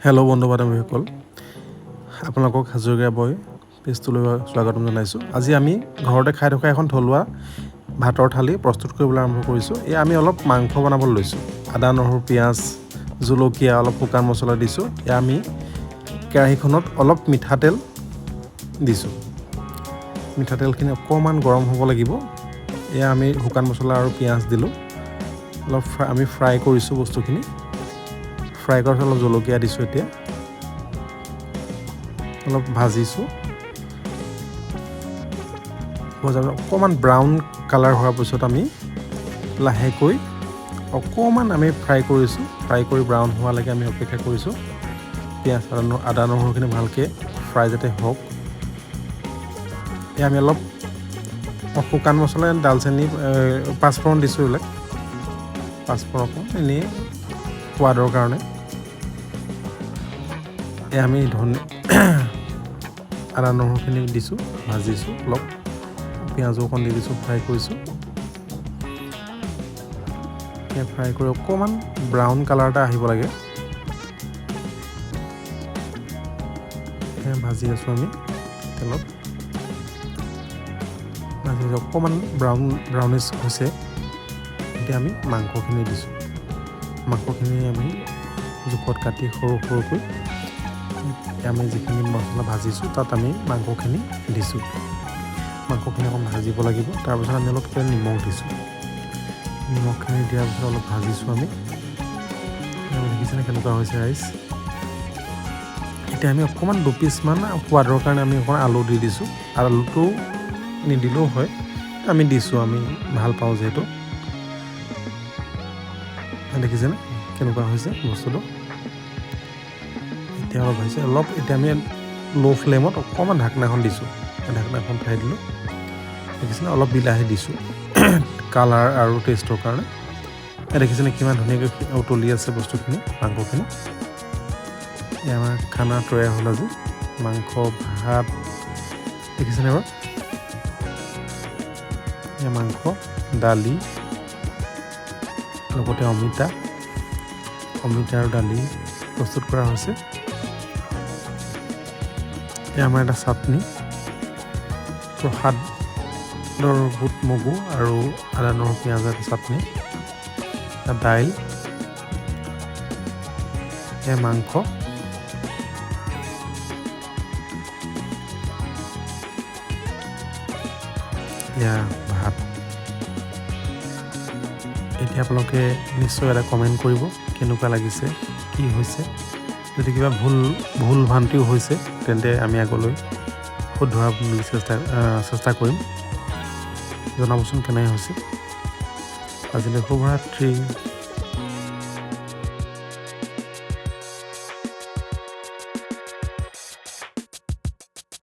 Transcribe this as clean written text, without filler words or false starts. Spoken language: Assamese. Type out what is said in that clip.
হেল্ল' বন্ধু বান্ধৱীসকল, আপোনালোকক হাজৰিকা বয় পেজটোলৈ স্বাগতম জনাইছোঁ। আজি আমি ঘৰতে খাই থকা এখন থলুৱা ভাতৰ থালি প্ৰস্তুত কৰিবলৈ আৰম্ভ কৰিছোঁ। আমি অলপ মাংস বনাবলৈ লৈছোঁ। আদা, নহৰু, পিঁয়াজ, জলকীয়া, অলপ শুকান মছলা দিছোঁ। আমি কেৰাহীখনত অলপ মিঠাতেল দিছোঁ। মিঠাতেলখিনি অকণমান গৰম হ'ব লাগিব। আমি শুকান মছলা আৰু পিঁয়াজ দিলোঁ। অলপ আমি ফ্ৰাই কৰিছোঁ বস্তুখিনি। ফ্ৰাই কৰাৰ অলপ জলকীয়া দিছোঁ। এতিয়া অলপ ভাজিছোঁ। অকণমান ব্ৰাউন কালাৰ হোৱাৰ পিছত আমি লাহেকৈ অকণমান আমি ফ্ৰাই কৰিছোঁ। ফ্ৰাই কৰি ব্ৰাউন হোৱালৈকে আমি অপেক্ষা কৰিছোঁ। পিঁয়াজ আদা নহৰুখিনি ভালকৈ ফ্ৰাই যাতে হওক। আমি অলপ শুকান মছলা, দালচেনি, পাঁচফোৰণ দিছোঁ। এইবিলাক পাঁচফোৰণ এনেই সোৱাদৰ কাৰণে। আমি আদা নহৰুখিনি দিছোঁ, ভাজিছোঁ। অলপ পিঁয়াজো অকণ দি দিছোঁ, ফ্ৰাই কৰিছোঁ। ফ্ৰাই কৰি অকণমান ব্ৰাউন কালাৰ এটা আহিব লাগে। ভাজি আছোঁ আমি তেলত। ভাজি অকণমান ব্ৰাউনিছ হৈছে। এতিয়া আমি মাংসখিনি দিছোঁ। মাংসখিনি আমি জোখত কাটি সৰু সৰুকৈ আমি যিখিনি মছলা ভাজিছোঁ তাত আমি মাংসখিনি দিছোঁ। মাংসখিনি অকণ ভাজিব লাগিব। তাৰপিছত আমি অলপ নিমখ দিছোঁ। নিমখখিনি দিয়াৰ পিছত অলপ ভাজিছোঁ আমি। দেখিছেনে কেনেকুৱা হৈছে ৰাইচ। এতিয়া আমি অকণমান 2 পিচমান সোৱাদৰ কাৰণে আমি অকণমান আলু দি দিছোঁ। আলুটো নিদিলেও হয়, আমি দিছোঁ। আমি ভাল পাওঁ যিহেতু। দেখিছেনে কেনেকুৱা হৈছে বস্তুটো। এতিয়া অলপ হৈছে এতিয়া আমি ল' ফ্লেমত অকণমান ঢাকনাখন দিছোঁ। ঢাকনাখন উঠাই দিলোঁ। দেখিছেনে অলপ বিলাহী দিছোঁ কালাৰ আৰু টেষ্টৰ কাৰণে। দেখিছেনে কিমান ধুনীয়াকৈ উতলি আছে বস্তুখিনি, মাংসখিনি। আমাৰ খানা তৈয়াৰ হ'ল আজি। মাংস, ভাত, দেখিছেনে বাৰু। মাংস, দালি, লগতে অমিতা আৰু দালি প্ৰস্তুত কৰা হৈছে। আমাৰ এটা চাটনি, প্ৰসাদৰ বুট মগু আৰু আদা নহৰু পিঁয়াজৰ এটা চাটনি, দাইল, মাংস, ভাত। এতিয়া আপোনালোকে নিশ্চয় এটা কমেণ্ট কৰিব কেনেকুৱা লাগিছে, কি হৈছে। যদি কিবা ভুল ভ্ৰান্তিও হৈছে তেন্তে আমি আগলৈ শুধৰাবলৈ চেষ্টা কৰিম। জনাবচোন কেনে হৈছে। আজিলৈ শুভৰাত্ৰি।